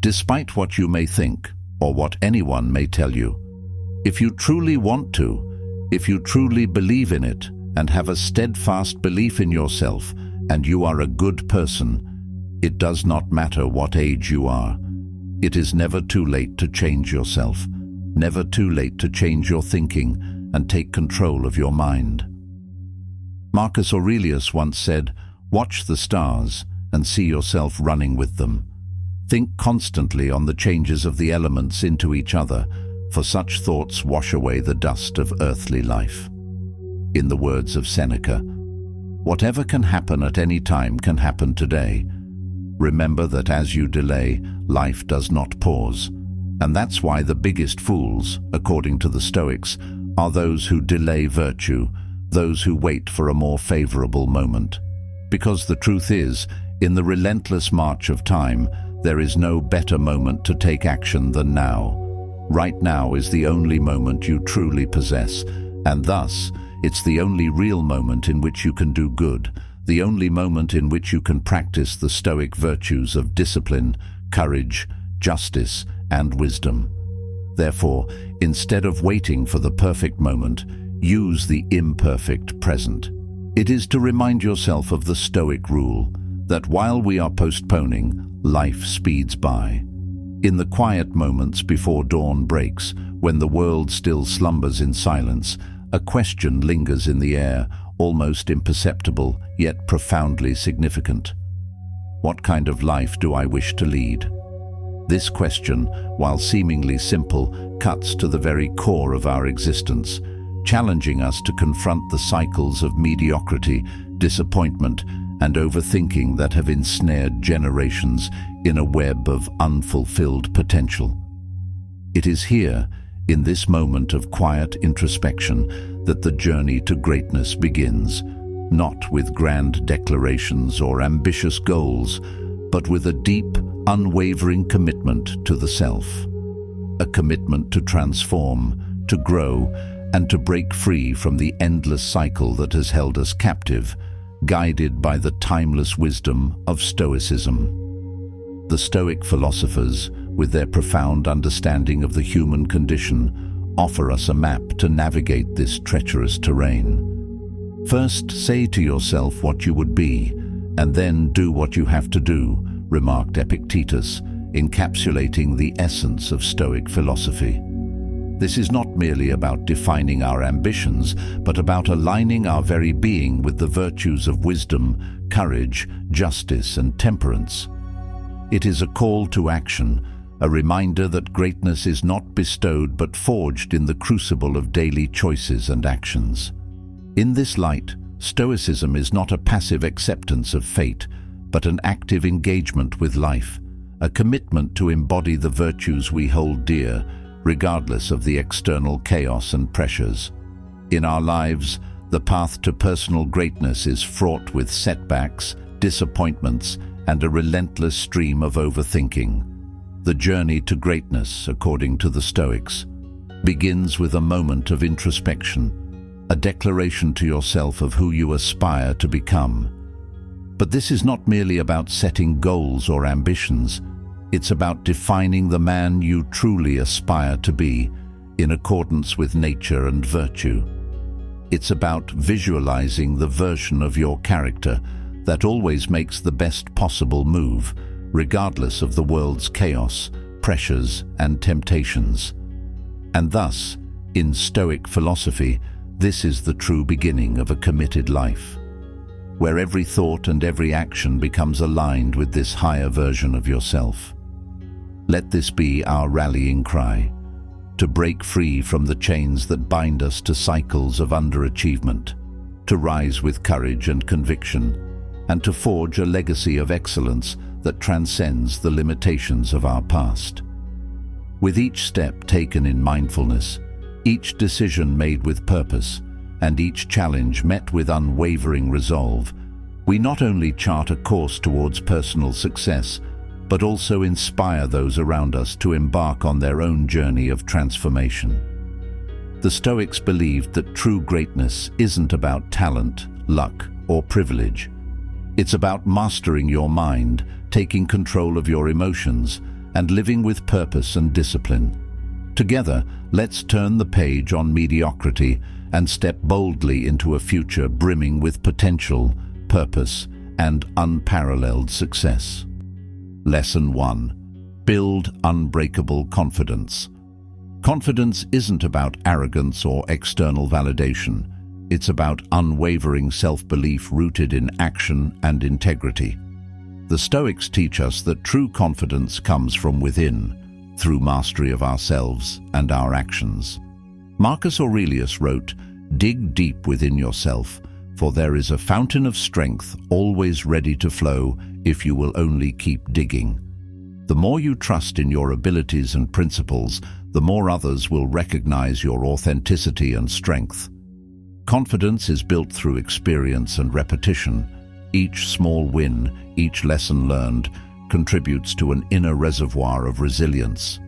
despite what you may think or what anyone may tell you. If you truly want to, if you truly believe in it and have a steadfast belief in yourself, and you are a good person, it does not matter what age you are. It is never too late to change yourself, never too late to change your thinking and take control of your mind. Marcus Aurelius once said, "Watch the stars and see yourself running with them." Think constantly on the changes of the elements into each other, for such thoughts wash away the dust of earthly life. In the words of Seneca, "Whatever can happen at any time can happen today. Remember that as you delay, life does not pause." And that's why the biggest fools, according to the Stoics, are those who delay virtue, those who wait for a more favorable moment. Because the truth is, in the relentless march of time, there is no better moment to take action than now. Right now is the only moment you truly possess, and thus, it's the only real moment in which you can do good, the only moment in which you can practice the Stoic virtues of discipline, courage, justice, and wisdom. Therefore, instead of waiting for the perfect moment, use the imperfect present. It is to remind yourself of the Stoic rule, that while we are postponing, life speeds by. In the quiet moments before dawn breaks, when the world still slumbers in silence, a question lingers in the air, almost imperceptible, yet profoundly significant. What kind of life do I wish to lead? This question, while seemingly simple, cuts to the very core of our existence, challenging us to confront the cycles of mediocrity, disappointment, and overthinking that have ensnared generations in a web of unfulfilled potential. It is here, in this moment of quiet introspection, that the journey to greatness begins, not with grand declarations or ambitious goals, but with a deep, unwavering commitment to the self. A commitment to transform, to grow, and to break free from the endless cycle that has held us captive, guided by the timeless wisdom of Stoicism. The Stoic philosophers, with their profound understanding of the human condition, offer us a map to navigate this treacherous terrain. First, say to yourself what you would be, and then do what you have to do, remarked Epictetus, encapsulating the essence of Stoic philosophy. This is not merely about defining our ambitions, but about aligning our very being with the virtues of wisdom, courage, justice, and temperance. It is a call to action, a reminder that greatness is not bestowed but forged in the crucible of daily choices and actions. In this light, Stoicism is not a passive acceptance of fate, but an active engagement with life, a commitment to embody the virtues we hold dear, regardless of the external chaos and pressures. In our lives, the path to personal greatness is fraught with setbacks, disappointments, and a relentless stream of overthinking. The journey to greatness, according to the Stoics, begins with a moment of introspection, a declaration to yourself of who you aspire to become. But this is not merely about setting goals or ambitions. It's about defining the man you truly aspire to be, in accordance with nature and virtue. It's about visualizing the version of your character that always makes the best possible move, regardless of the world's chaos, pressures, and temptations. And thus, in Stoic philosophy, this is the true beginning of a committed life, where every thought and every action becomes aligned with this higher version of yourself. Let this be our rallying cry, to break free from the chains that bind us to cycles of underachievement, to rise with courage and conviction, and to forge a legacy of excellence that transcends the limitations of our past. With each step taken in mindfulness, each decision made with purpose, and each challenge met with unwavering resolve, we not only chart a course towards personal success, but also inspire those around us to embark on their own journey of transformation. The Stoics believed that true greatness isn't about talent, luck, or privilege. It's about mastering your mind, taking control of your emotions, and living with purpose and discipline. Together, let's turn the page on mediocrity and step boldly into a future brimming with potential, purpose, and unparalleled success. Lesson 1. Build unbreakable confidence. Confidence isn't about arrogance or external validation. It's about unwavering self-belief rooted in action and integrity. The Stoics teach us that true confidence comes from within, through mastery of ourselves and our actions. Marcus Aurelius wrote, "Dig deep within yourself, for there is a fountain of strength always ready to flow if you will only keep digging." The more you trust in your abilities and principles, the more others will recognize your authenticity and strength. Confidence is built through experience and repetition. Each small win, each lesson learned, contributes to an inner reservoir of resilience.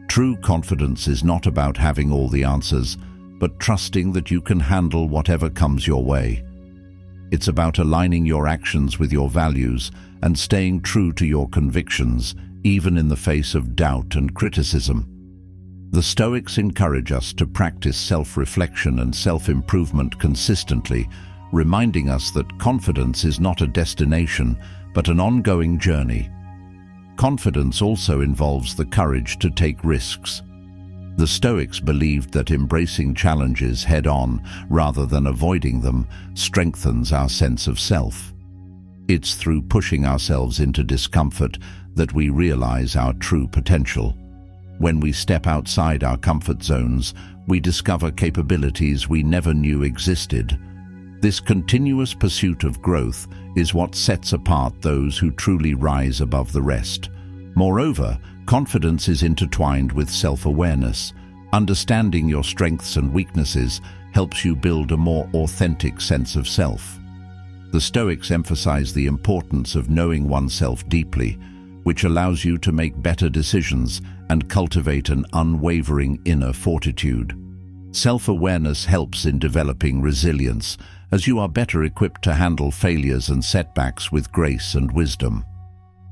True confidence is not about having all the answers, but trusting that you can handle whatever comes your way. It's about aligning your actions with your values and staying true to your convictions, even in the face of doubt and criticism. The Stoics encourage us to practice self-reflection and self-improvement consistently, reminding us that confidence is not a destination, but an ongoing journey. Confidence also involves the courage to take risks. The Stoics believed that embracing challenges head-on, rather than avoiding them, strengthens our sense of self. It's through pushing ourselves into discomfort that we realize our true potential. When we step outside our comfort zones, we discover capabilities we never knew existed. This continuous pursuit of growth is what sets apart those who truly rise above the rest. Moreover, confidence is intertwined with self-awareness. Understanding your strengths and weaknesses helps you build a more authentic sense of self. The Stoics emphasize the importance of knowing oneself deeply, which allows you to make better decisions and cultivate an unwavering inner fortitude. Self-awareness helps in developing resilience, as you are better equipped to handle failures and setbacks with grace and wisdom.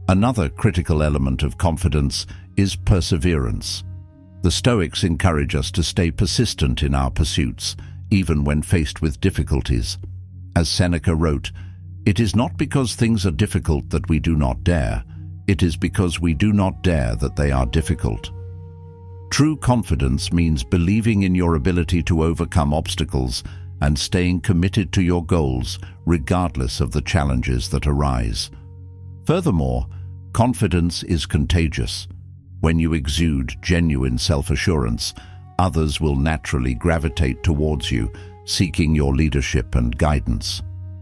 Another critical element of confidence is perseverance. The Stoics encourage us to stay persistent in our pursuits, even when faced with difficulties. As Seneca wrote, "It is not because things are difficult that we do not dare. It is because we do not dare that they are difficult." True confidence means believing in your ability to overcome obstacles and staying committed to your goals, regardless of the challenges that arise. Furthermore, confidence is contagious. When you exude genuine self-assurance, others will naturally gravitate towards you, seeking your leadership and guidance.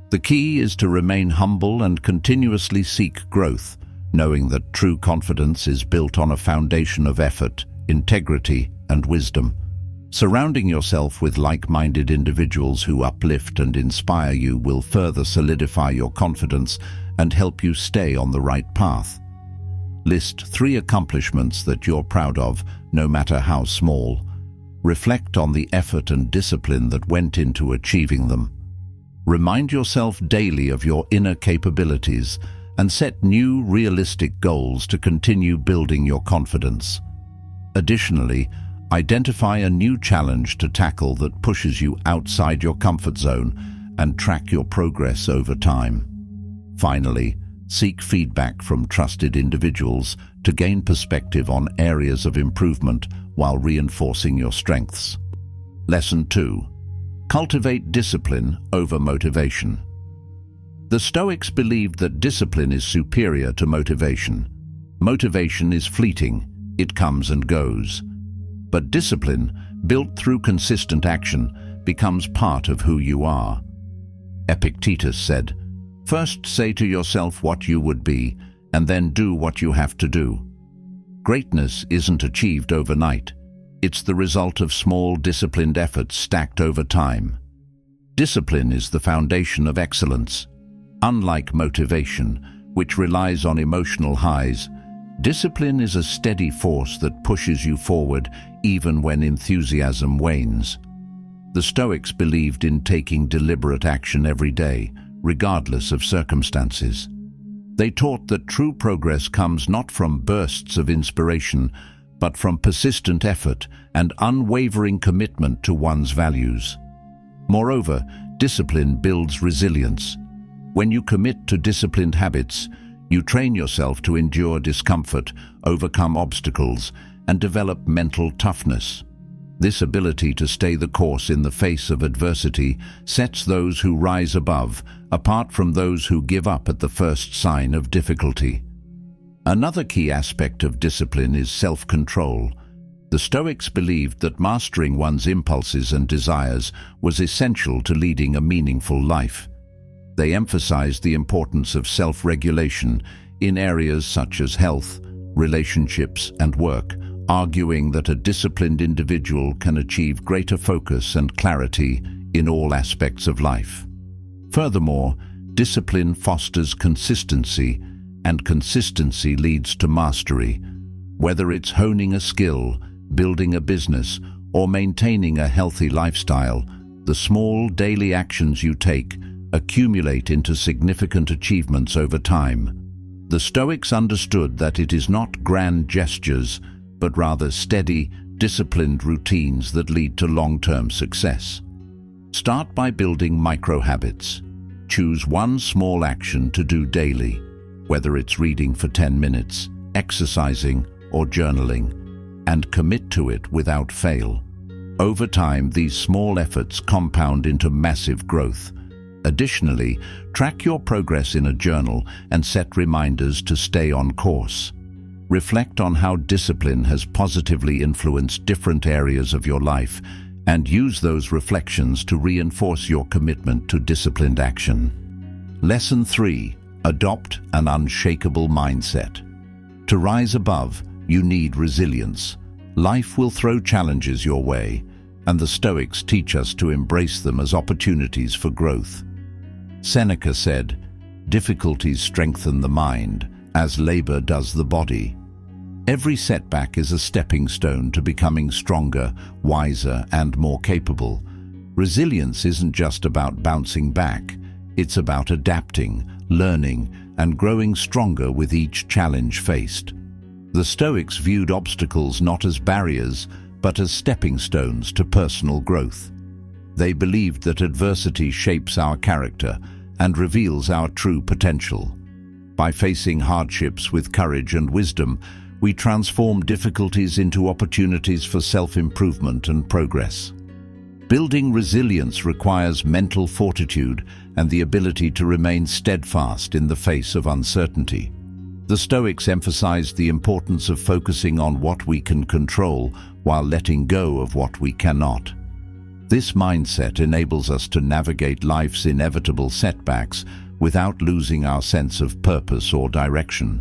The key is to remain humble and continuously seek growth, knowing that true confidence is built on a foundation of effort, integrity, and wisdom. Surrounding yourself with like-minded individuals who uplift and inspire you will further solidify your confidence and help you stay on the right path. List 3 accomplishments that you're proud of, no matter how small. Reflect on the effort and discipline that went into achieving them. Remind yourself daily of your inner capabilities and set new, realistic goals to continue building your confidence. Additionally, identify a new challenge to tackle that pushes you outside your comfort zone and track your progress over time. Finally, seek feedback from trusted individuals to gain perspective on areas of improvement while reinforcing your strengths. Lesson 2. Cultivate discipline over motivation. The Stoics believed that discipline is superior to motivation. Motivation is fleeting, it comes and goes. But discipline, built through consistent action, becomes part of who you are. Epictetus said, "First say to yourself what you would be, and then do what you have to do." Greatness isn't achieved overnight. It's the result of small, disciplined efforts stacked over time. Discipline is the foundation of excellence. Unlike motivation, which relies on emotional highs, discipline is a steady force that pushes you forward even when enthusiasm wanes. The Stoics believed in taking deliberate action every day, regardless of circumstances. They taught that true progress comes not from bursts of inspiration, but from persistent effort and unwavering commitment to one's values. Moreover, discipline builds resilience. When you commit to disciplined habits, you train yourself to endure discomfort, overcome obstacles, and develop mental toughness. This ability to stay the course in the face of adversity sets those who rise above, apart from those who give up at the first sign of difficulty. Another key aspect of discipline is self-control. The Stoics believed that mastering one's impulses and desires was essential to leading a meaningful life. They emphasized the importance of self-regulation in areas such as health, relationships, and work, arguing that a disciplined individual can achieve greater focus and clarity in all aspects of life. Furthermore, discipline fosters consistency, and consistency leads to mastery. Whether it's honing a skill, building a business, or maintaining a healthy lifestyle, the small daily actions you take accumulate into significant achievements over time. The Stoics understood that it is not grand gestures, but rather steady, disciplined routines that lead to long-term success. Start by building micro-habits. Choose one small action to do daily, whether it's reading for 10 minutes, exercising, or journaling, and commit to it without fail. Over time, these small efforts compound into massive growth. Additionally, track your progress in a journal and set reminders to stay on course. Reflect on how discipline has positively influenced different areas of your life and use those reflections to reinforce your commitment to disciplined action. Lesson 3. Adopt an unshakable mindset. To rise above, you need resilience. Life will throw challenges your way, and the Stoics teach us to embrace them as opportunities for growth. Seneca said, "Difficulties strengthen the mind, as labor does the body." Every setback is a stepping stone to becoming stronger, wiser, and more capable. Resilience isn't just about bouncing back, it's about adapting, learning, and growing stronger with each challenge faced. The Stoics viewed obstacles not as barriers, but as stepping stones to personal growth. They believed that adversity shapes our character and reveals our true potential. By facing hardships with courage and wisdom, we transform difficulties into opportunities for self-improvement and progress. Building resilience requires mental fortitude and the ability to remain steadfast in the face of uncertainty. The Stoics emphasized the importance of focusing on what we can control while letting go of what we cannot. This mindset enables us to navigate life's inevitable setbacks without losing our sense of purpose or direction.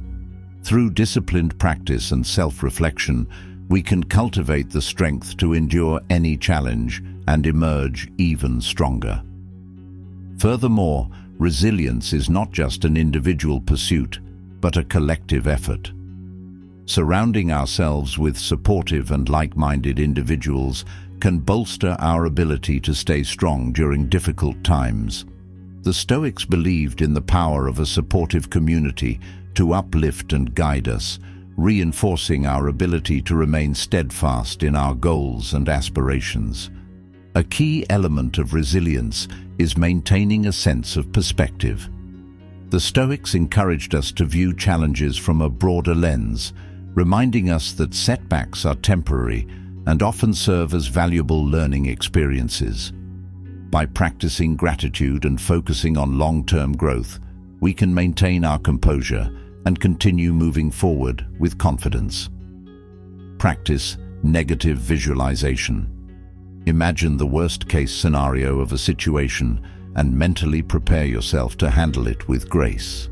Through disciplined practice and self-reflection, we can cultivate the strength to endure any challenge and emerge even stronger. Furthermore, resilience is not just an individual pursuit, but a collective effort. Surrounding ourselves with supportive and like-minded individuals can bolster our ability to stay strong during difficult times. The Stoics believed in the power of a supportive community to uplift and guide us, reinforcing our ability to remain steadfast in our goals and aspirations. A key element of resilience is maintaining a sense of perspective. The Stoics encouraged us to view challenges from a broader lens, reminding us that setbacks are temporary and often serve as valuable learning experiences. By practicing gratitude and focusing on long-term growth, we can maintain our composure and continue moving forward with confidence. Practice negative visualization. Imagine the worst-case scenario of a situation and mentally prepare yourself to handle it with grace.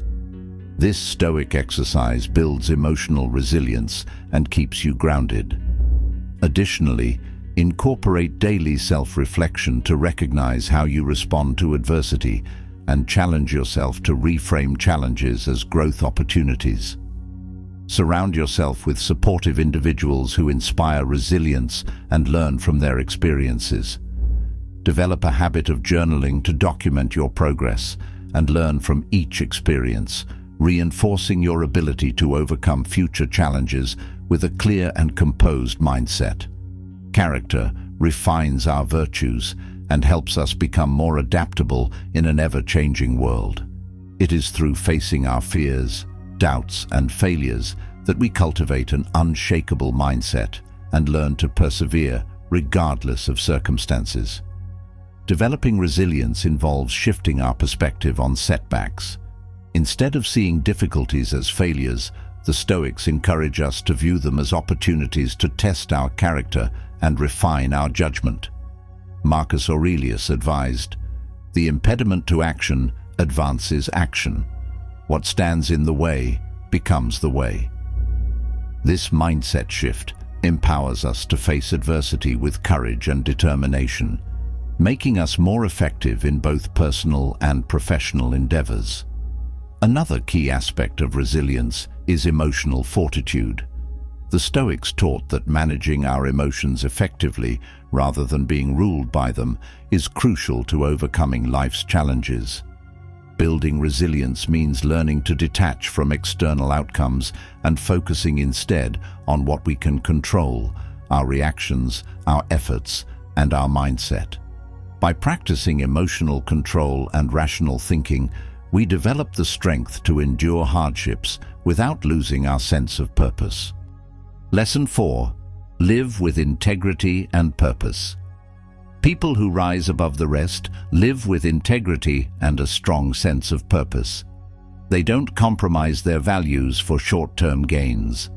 This Stoic exercise builds emotional resilience and keeps you grounded. Additionally, incorporate daily self-reflection to recognize how you respond to adversity and challenge yourself to reframe challenges as growth opportunities. Surround yourself with supportive individuals who inspire resilience and learn from their experiences. Develop a habit of journaling to document your progress and learn from each experience, reinforcing your ability to overcome future challenges with a clear and composed mindset. Character refines our virtues and helps us become more adaptable in an ever-changing world. It is through facing our fears, doubts, and failures that we cultivate an unshakable mindset and learn to persevere regardless of circumstances. Developing resilience involves shifting our perspective on setbacks. Instead of seeing difficulties as failures, the Stoics encourage us to view them as opportunities to test our character and refine our judgment. Marcus Aurelius advised, "The impediment to action advances action. What stands in the way becomes the way." This mindset shift empowers us to face adversity with courage and determination, making us more effective in both personal and professional endeavors. Another key aspect of resilience is emotional fortitude. The Stoics taught that managing our emotions effectively, rather than being ruled by them, is crucial to overcoming life's challenges. Building resilience means learning to detach from external outcomes and focusing instead on what we can control: our reactions, our efforts, and our mindset. By practicing emotional control and rational thinking, we develop the strength to endure hardships without losing our sense of purpose. Lesson 4. Live with integrity and purpose. People who rise above the rest live with integrity and a strong sense of purpose. They don't compromise their values for short-term gains.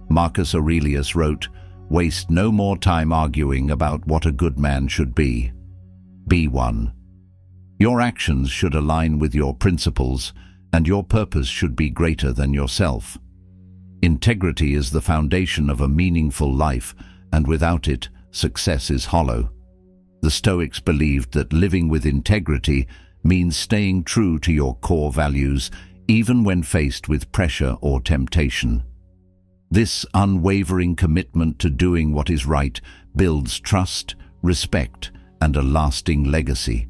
Marcus Aurelius wrote, "Waste no more time arguing about what a good man should be. Be one." Your actions should align with your principles, and your purpose should be greater than yourself. Integrity is the foundation of a meaningful life, and without it, success is hollow. The Stoics believed that living with integrity means staying true to your core values, even when faced with pressure or temptation. This unwavering commitment to doing what is right builds trust, respect, and a lasting legacy.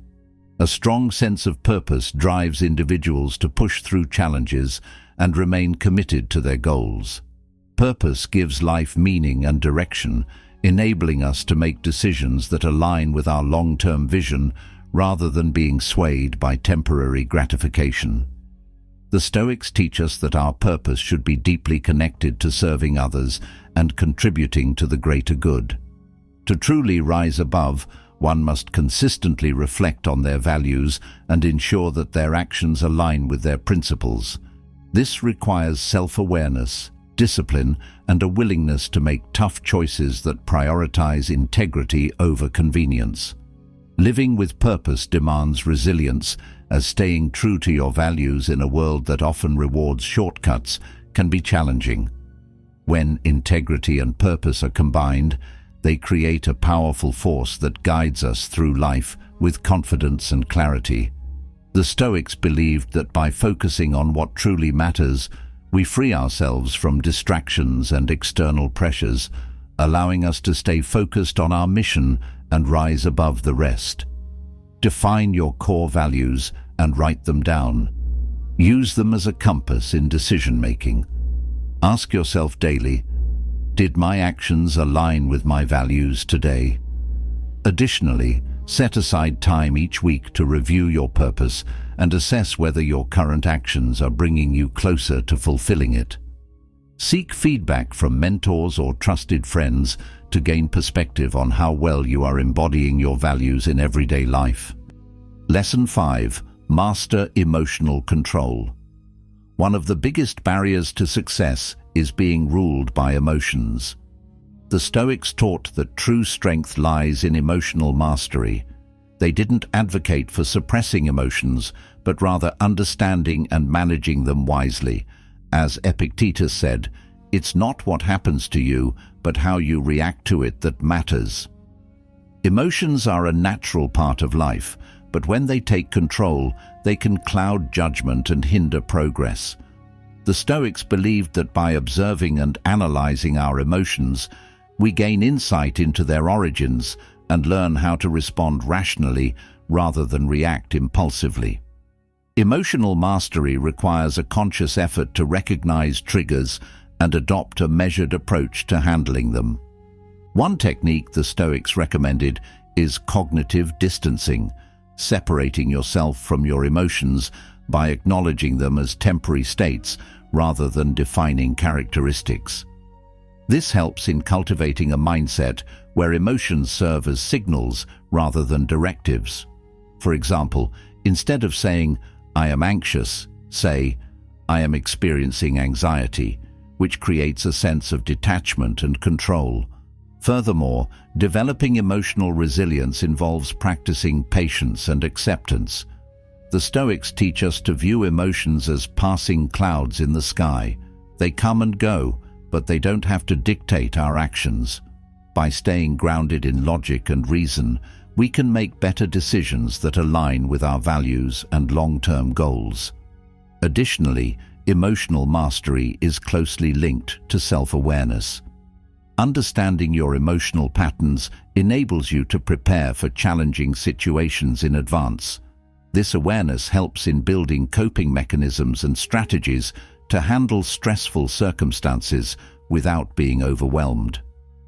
A strong sense of purpose drives individuals to push through challenges and remain committed to their goals. Purpose gives life meaning and direction, enabling us to make decisions that align with our long-term vision rather than being swayed by temporary gratification. The Stoics teach us that our purpose should be deeply connected to serving others and contributing to the greater good. To truly rise above, one must consistently reflect on their values and ensure that their actions align with their principles. This requires self-awareness, discipline, and a willingness to make tough choices that prioritize integrity over convenience. Living with purpose demands resilience, as staying true to your values in a world that often rewards shortcuts can be challenging. When integrity and purpose are combined, they create a powerful force that guides us through life with confidence and clarity. The Stoics believed that by focusing on what truly matters, we free ourselves from distractions and external pressures, allowing us to stay focused on our mission and rise above the rest. Define your core values and write them down. Use them as a compass in decision-making. Ask yourself daily, did my actions align with my values today? Additionally, set aside time each week to review your purpose and assess whether your current actions are bringing you closer to fulfilling it. Seek feedback from mentors or trusted friends to gain perspective on how well you are embodying your values in everyday life. Lesson 5. Master emotional control. One of the biggest barriers to success is being ruled by emotions. The Stoics taught that true strength lies in emotional mastery. They didn't advocate for suppressing emotions, but rather understanding and managing them wisely. As Epictetus said, "It's not what happens to you, but how you react to it that matters." Emotions are a natural part of life, but when they take control, they can cloud judgment and hinder progress. The Stoics believed that by observing and analyzing our emotions, we gain insight into their origins and learn how to respond rationally rather than react impulsively. Emotional mastery requires a conscious effort to recognize triggers and adopt a measured approach to handling them. One technique the Stoics recommended is cognitive distancing, separating yourself from your emotions by acknowledging them as temporary states rather than defining characteristics. This helps in cultivating a mindset where emotions serve as signals rather than directives. For example, instead of saying, "I am anxious," say, "I am experiencing anxiety," which creates a sense of detachment and control. Furthermore, developing emotional resilience involves practicing patience and acceptance. The Stoics teach us to view emotions as passing clouds in the sky. They come and go, but they don't have to dictate our actions. By staying grounded in logic and reason, we can make better decisions that align with our values and long-term goals. Additionally, emotional mastery is closely linked to self-awareness. Understanding your emotional patterns enables you to prepare for challenging situations in advance. This awareness helps in building coping mechanisms and strategies to handle stressful circumstances without being overwhelmed.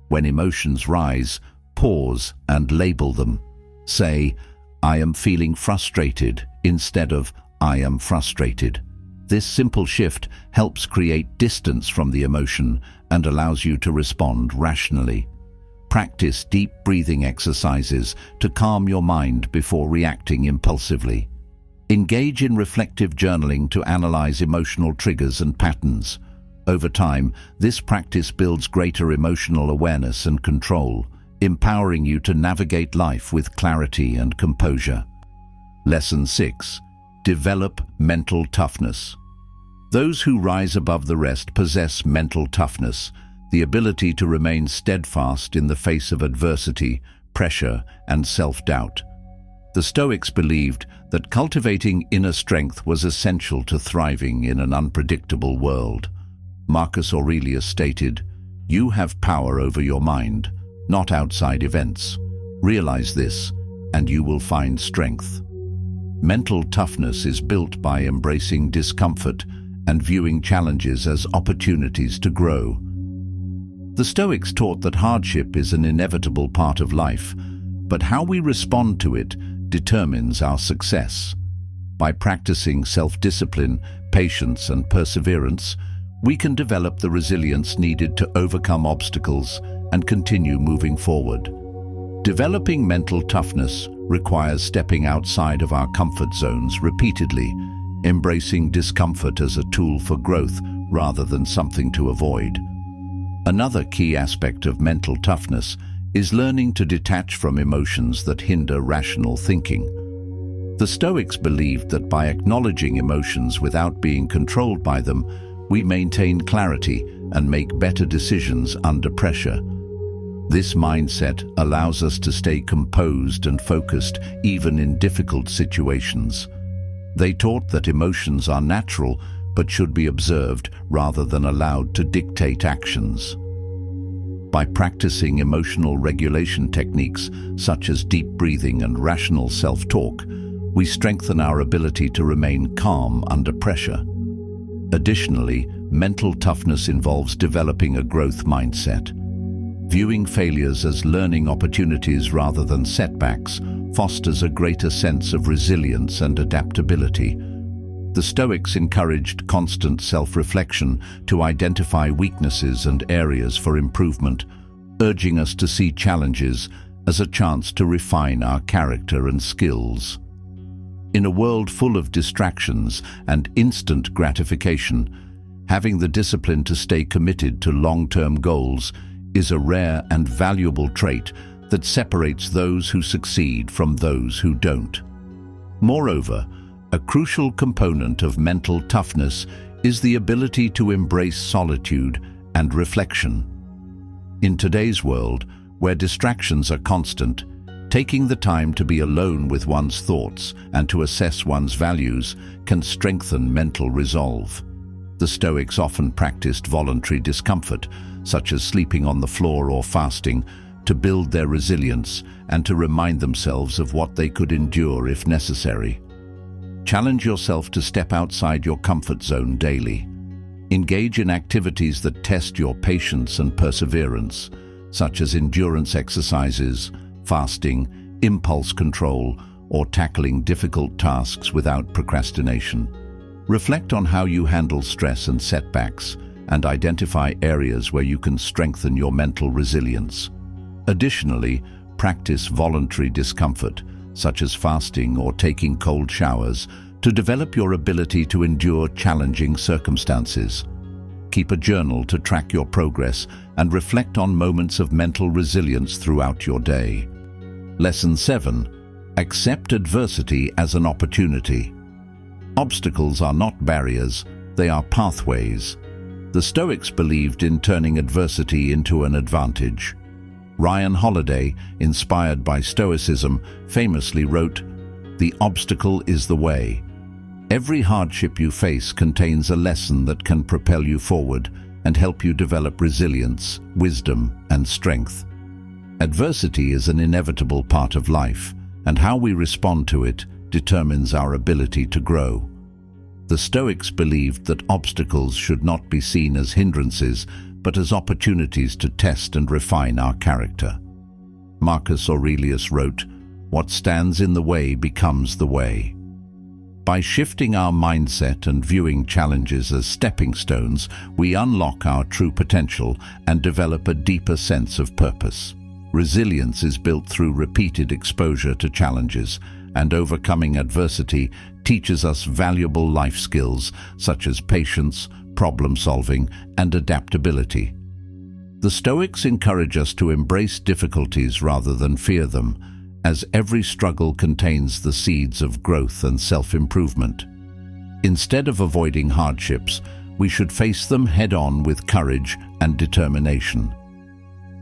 When emotions rise, pause and label them. Say, "I am feeling frustrated," instead of "I am frustrated." This simple shift helps create distance from the emotion and allows you to respond rationally. Practice deep breathing exercises to calm your mind before reacting impulsively. Engage in reflective journaling to analyze emotional triggers and patterns. Over time, this practice builds greater emotional awareness and control, empowering you to navigate life with clarity and composure. Lesson 6. Develop mental toughness. Those who rise above the rest possess mental toughness, the ability to remain steadfast in the face of adversity, pressure, and self-doubt. The Stoics believed that cultivating inner strength was essential to thriving in an unpredictable world. Marcus Aurelius stated, "You have power over your mind, not outside events. Realize this, and you will find strength." Mental toughness is built by embracing discomfort and viewing challenges as opportunities to grow. The Stoics taught that hardship is an inevitable part of life, but how we respond to it determines our success. By practicing self-discipline, patience, and perseverance, we can develop the resilience needed to overcome obstacles and continue moving forward. Developing mental toughness requires stepping outside of our comfort zones repeatedly, embracing discomfort as a tool for growth rather than something to avoid. Another key aspect of mental toughness is learning to detach from emotions that hinder rational thinking. The Stoics believed that by acknowledging emotions without being controlled by them, we maintain clarity and make better decisions under pressure. This mindset allows us to stay composed and focused even in difficult situations. They taught that emotions are natural but should be observed rather than allowed to dictate actions. By practicing emotional regulation techniques such as deep breathing and rational self-talk, we strengthen our ability to remain calm under pressure. Additionally, mental toughness involves developing a growth mindset. Viewing failures as learning opportunities rather than setbacks fosters a greater sense of resilience and adaptability. The Stoics encouraged constant self-reflection to identify weaknesses and areas for improvement, urging us to see challenges as a chance to refine our character and skills. In a world full of distractions and instant gratification, having the discipline to stay committed to long-term goals is a rare and valuable trait that separates those who succeed from those who don't. Moreover, a crucial component of mental toughness is the ability to embrace solitude and reflection. In today's world, where distractions are constant, taking the time to be alone with one's thoughts and to assess one's values can strengthen mental resolve. The Stoics often practiced voluntary discomfort, such as sleeping on the floor or fasting, to build their resilience and to remind themselves of what they could endure if necessary. Challenge yourself to step outside your comfort zone daily. Engage in activities that test your patience and perseverance, such as endurance exercises, fasting, impulse control, or tackling difficult tasks without procrastination. Reflect on how you handle stress and setbacks, and identify areas where you can strengthen your mental resilience. Additionally, practice voluntary discomfort, such as fasting or taking cold showers, to develop your ability to endure challenging circumstances. Keep a journal to track your progress and reflect on moments of mental resilience throughout your day. Lesson 7. Accept adversity as an opportunity. Obstacles are not barriers, they are pathways. The Stoics believed in turning adversity into an advantage. Ryan Holiday, inspired by Stoicism, famously wrote, "The obstacle is the way." Every hardship you face contains a lesson that can propel you forward and help you develop resilience, wisdom, and strength. Adversity is an inevitable part of life, and how we respond to it determines our ability to grow. The Stoics believed that obstacles should not be seen as hindrances, but as opportunities to test and refine our character. Marcus Aurelius wrote, "What stands in the way becomes the way." By shifting our mindset and viewing challenges as stepping stones, we unlock our true potential and develop a deeper sense of purpose. Resilience is built through repeated exposure to challenges, and overcoming adversity teaches us valuable life skills such as patience, problem-solving, and adaptability. The Stoics encourage us to embrace difficulties rather than fear them, as every struggle contains the seeds of growth and self-improvement. Instead of avoiding hardships, we should face them head-on with courage and determination.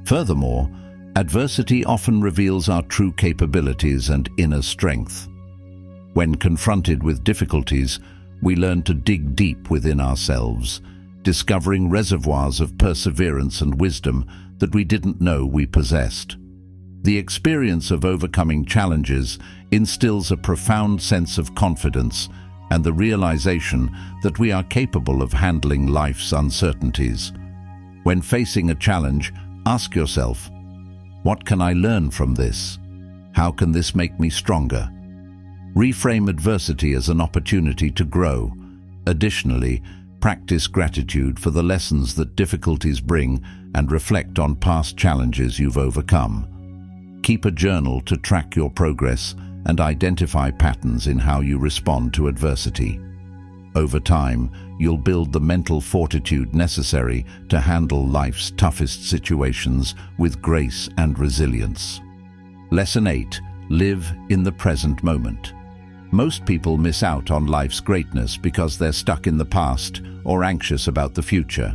Furthermore, adversity often reveals our true capabilities and inner strength. When confronted with difficulties, we learn to dig deep within ourselves, discovering reservoirs of perseverance and wisdom that we didn't know we possessed. The experience of overcoming challenges instills a profound sense of confidence and the realization that we are capable of handling life's uncertainties. When facing a challenge, ask yourself, "What can I learn from this? How can this make me stronger?" Reframe adversity as an opportunity to grow. Additionally, practice gratitude for the lessons that difficulties bring and reflect on past challenges you've overcome. Keep a journal to track your progress and identify patterns in how you respond to adversity. Over time, you'll build the mental fortitude necessary to handle life's toughest situations with grace and resilience. Lesson 8. Live in the present moment. Most people miss out on life's greatness because they're stuck in the past or anxious about the future.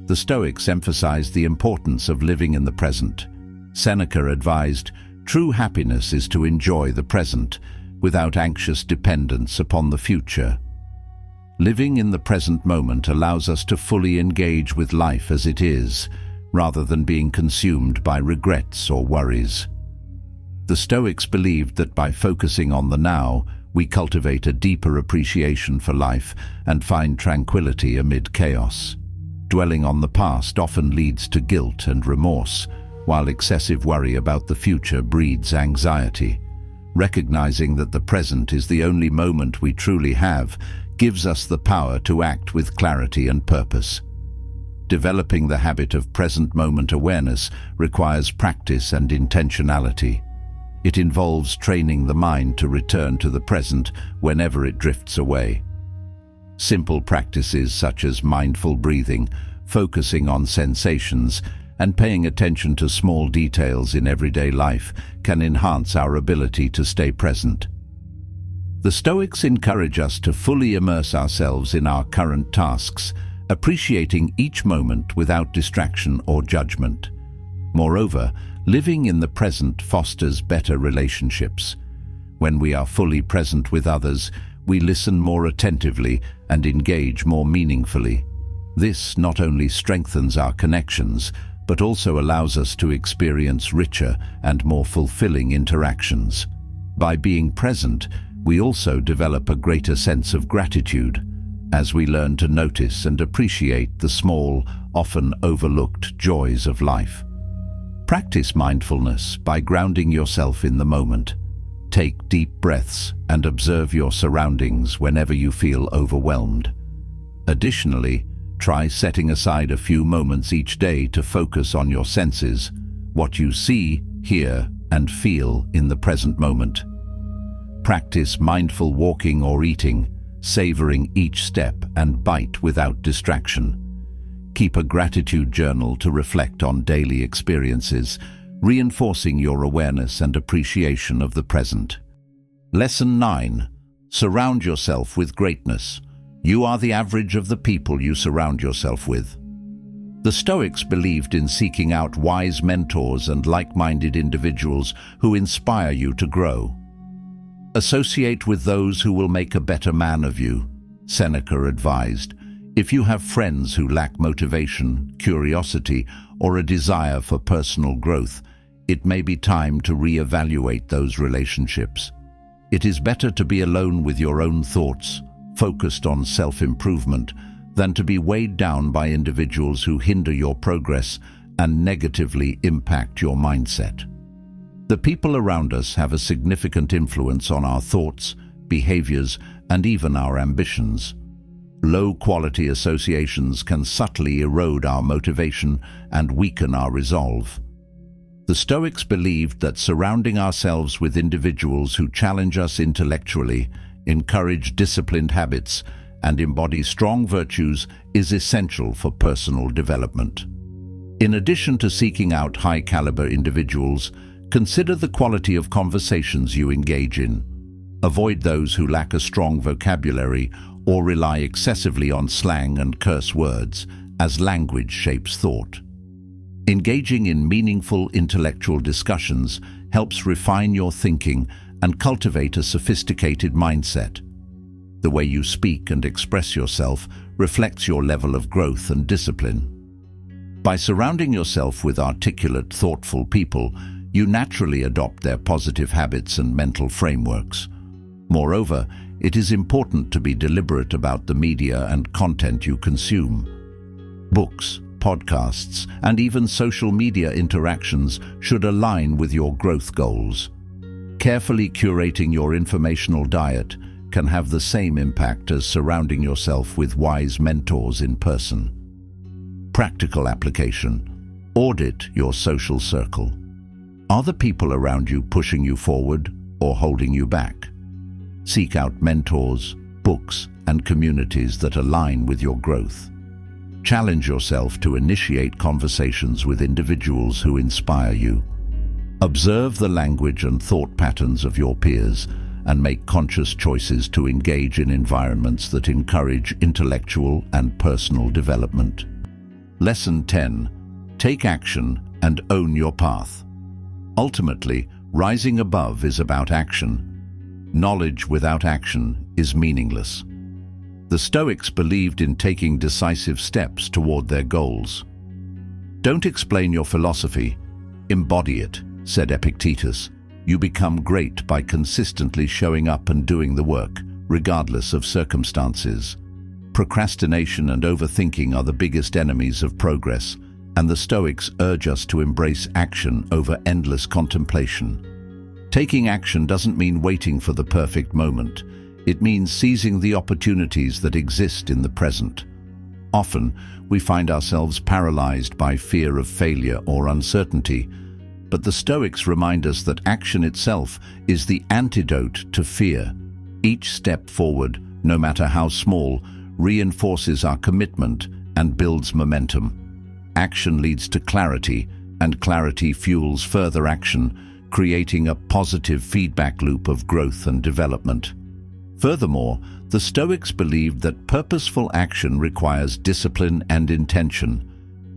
The Stoics emphasized the importance of living in the present. Seneca advised, "True happiness is to enjoy the present, without anxious dependence upon the future." Living in the present moment allows us to fully engage with life as it is, rather than being consumed by regrets or worries. The Stoics believed that by focusing on the now, we cultivate a deeper appreciation for life and find tranquility amid chaos. Dwelling on the past often leads to guilt and remorse, while excessive worry about the future breeds anxiety. Recognizing that the present is the only moment we truly have gives us the power to act with clarity and purpose. Developing the habit of present moment awareness requires practice and intentionality. It involves training the mind to return to the present whenever it drifts away. Simple practices such as mindful breathing, focusing on sensations, and paying attention to small details in everyday life can enhance our ability to stay present. The Stoics encourage us to fully immerse ourselves in our current tasks, appreciating each moment without distraction or judgment. Moreover, living in the present fosters better relationships. When we are fully present with others, we listen more attentively and engage more meaningfully. This not only strengthens our connections, but also allows us to experience richer and more fulfilling interactions. By being present, We also develop a greater sense of gratitude as we learn to notice and appreciate the small, often overlooked joys of life. Practice mindfulness by grounding yourself in the moment. Take deep breaths and observe your surroundings whenever you feel overwhelmed. Additionally, try setting aside a few moments each day to focus on your senses, what you see, hear, and feel in the present moment. Practice mindful walking or eating, savoring each step and bite without distraction. Keep a gratitude journal to reflect on daily experiences, reinforcing your awareness and appreciation of the present. Lesson 9. Surround yourself with greatness. You are the average of the people you surround yourself with. The Stoics believed in seeking out wise mentors and like-minded individuals who inspire you to grow. Associate with those who will make a better man of you, Seneca advised. If you have friends who lack motivation, curiosity, or a desire for personal growth, it may be time to re-evaluate those relationships. It is better to be alone with your own thoughts, focused on self-improvement, than to be weighed down by individuals who hinder your progress and negatively impact your mindset. The people around us have a significant influence on our thoughts, behaviors, and even our ambitions. Low-quality associations can subtly erode our motivation and weaken our resolve. The Stoics believed that surrounding ourselves with individuals who challenge us intellectually, encourage disciplined habits, and embody strong virtues is essential for personal development. In addition to seeking out high-caliber individuals, consider the quality of conversations you engage in. Avoid those who lack a strong vocabulary or rely excessively on slang and curse words, as language shapes thought. Engaging in meaningful intellectual discussions helps refine your thinking and cultivate a sophisticated mindset. The way you speak and express yourself reflects your level of growth and discipline. By surrounding yourself with articulate, thoughtful people, you naturally adopt their positive habits and mental frameworks. Moreover, it is important to be deliberate about the media and content you consume. Books, podcasts, and even social media interactions should align with your growth goals. Carefully curating your informational diet can have the same impact as surrounding yourself with wise mentors in person. Practical application. Audit your social circle. Are the people around you pushing you forward or holding you back? Seek out mentors, books, and communities that align with your growth. Challenge yourself to initiate conversations with individuals who inspire you. Observe the language and thought patterns of your peers and make conscious choices to engage in environments that encourage intellectual and personal development. Lesson 10. Take action and own your path. Ultimately, rising above is about action. Knowledge without action is meaningless. The Stoics believed in taking decisive steps toward their goals. Don't explain your philosophy, embody it, said Epictetus. You become great by consistently showing up and doing the work, regardless of circumstances. Procrastination and overthinking are the biggest enemies of progress, and the Stoics urge us to embrace action over endless contemplation. Taking action doesn't mean waiting for the perfect moment. It means seizing the opportunities that exist in the present. Often, we find ourselves paralyzed by fear of failure or uncertainty, but the Stoics remind us that action itself is the antidote to fear. Each step forward, no matter how small, reinforces our commitment and builds momentum. Action leads to clarity, and clarity fuels further action, creating a positive feedback loop of growth and development. Furthermore, the Stoics believed that purposeful action requires discipline and intention.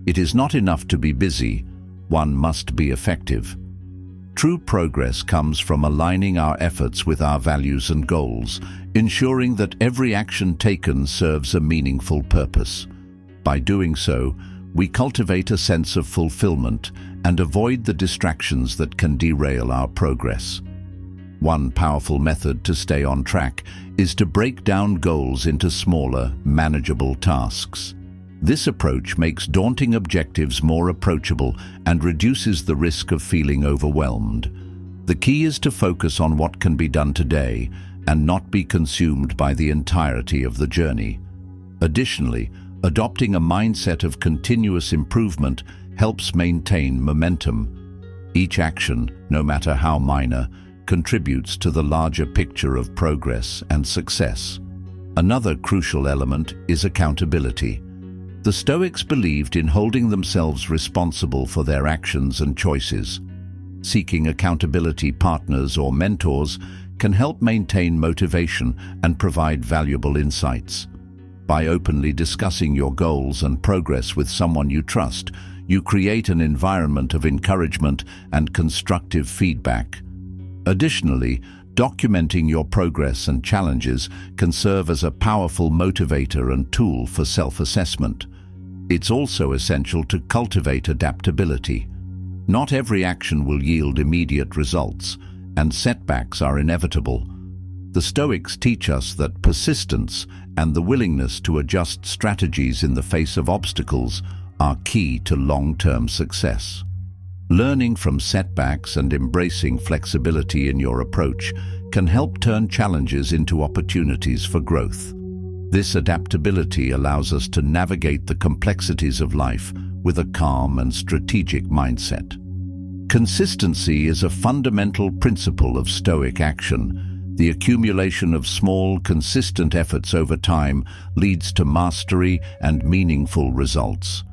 It is not enough to be busy, one must be effective. True progress comes from aligning our efforts with our values and goals, ensuring that every action taken serves a meaningful purpose. By doing so, we cultivate a sense of fulfillment and avoid the distractions that can derail our progress. One powerful method to stay on track is to break down goals into smaller, manageable tasks. This approach makes daunting objectives more approachable and reduces the risk of feeling overwhelmed. The key is to focus on what can be done today and not be consumed by the entirety of the journey. Additionally, adopting a mindset of continuous improvement helps maintain momentum. Each action, no matter how minor, contributes to the larger picture of progress and success. Another crucial element is accountability. The Stoics believed in holding themselves responsible for their actions and choices. Seeking accountability partners or mentors can help maintain motivation and provide valuable insights. By openly discussing your goals and progress with someone you trust, you create an environment of encouragement and constructive feedback. Additionally, documenting your progress and challenges can serve as a powerful motivator and tool for self-assessment. It's also essential to cultivate adaptability. Not every action will yield immediate results, and setbacks are inevitable. The Stoics teach us that persistence and the willingness to adjust strategies in the face of obstacles are key to long-term success. Learning from setbacks and embracing flexibility in your approach can help turn challenges into opportunities for growth. This adaptability allows us to navigate the complexities of life with a calm and strategic mindset. Consistency is a fundamental principle of Stoic action. The accumulation of small, consistent efforts over time leads to mastery and meaningful results.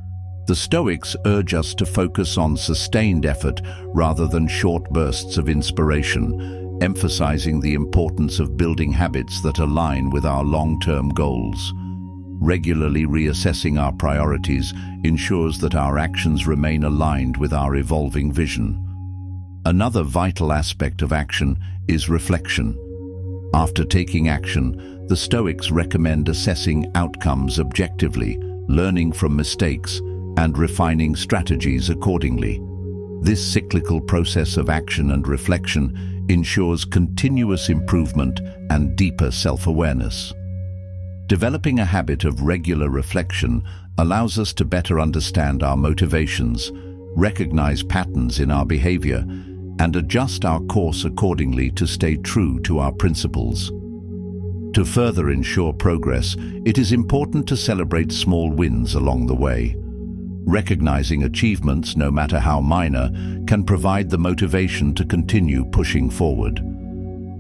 The Stoics urge us to focus on sustained effort rather than short bursts of inspiration, emphasizing the importance of building habits that align with our long-term goals. Regularly reassessing our priorities ensures that our actions remain aligned with our evolving vision. Another vital aspect of action is reflection. After taking action, the Stoics recommend assessing outcomes objectively, learning from mistakes, and refining strategies accordingly. This cyclical process of action and reflection ensures continuous improvement and deeper self-awareness. Developing a habit of regular reflection allows us to better understand our motivations, recognize patterns in our behavior, and adjust our course accordingly to stay true to our principles. To further ensure progress, it is important to celebrate small wins along the way. Recognizing achievements, no matter how minor, can provide the motivation to continue pushing forward.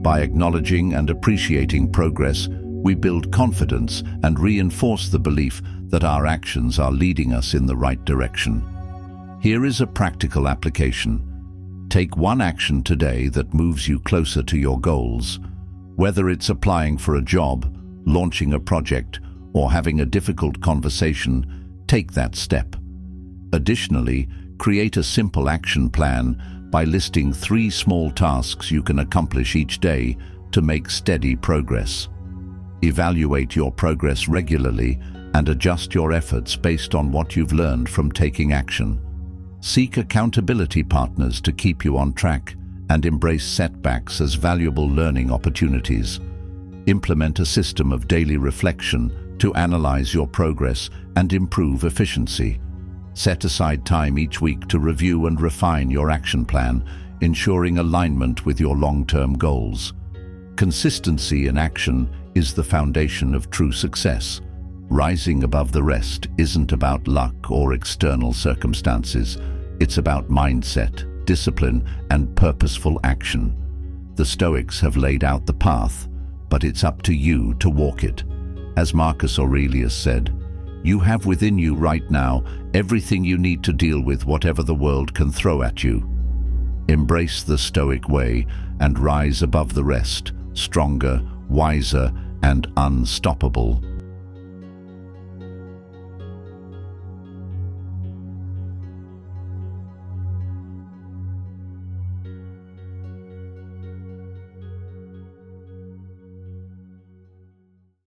By acknowledging and appreciating progress, we build confidence and reinforce the belief that our actions are leading us in the right direction. Here is a practical application. Take one action today that moves you closer to your goals. Whether it's applying for a job, launching a project, or having a difficult conversation, take that step. Additionally, create a simple action plan by listing 3 small tasks you can accomplish each day to make steady progress. Evaluate your progress regularly and adjust your efforts based on what you've learned from taking action. Seek accountability partners to keep you on track and embrace setbacks as valuable learning opportunities. Implement a system of daily reflection to analyze your progress and improve efficiency. Set aside time each week to review and refine your action plan, ensuring alignment with your long-term goals. Consistency in action is the foundation of true success. Rising above the rest isn't about luck or external circumstances. It's about mindset, discipline, and purposeful action. The Stoics have laid out the path, but it's up to you to walk it. As Marcus Aurelius said, "You have within you right now everything you need to deal with whatever the world can throw at you." Embrace the Stoic way and rise above the rest, stronger, wiser, and unstoppable.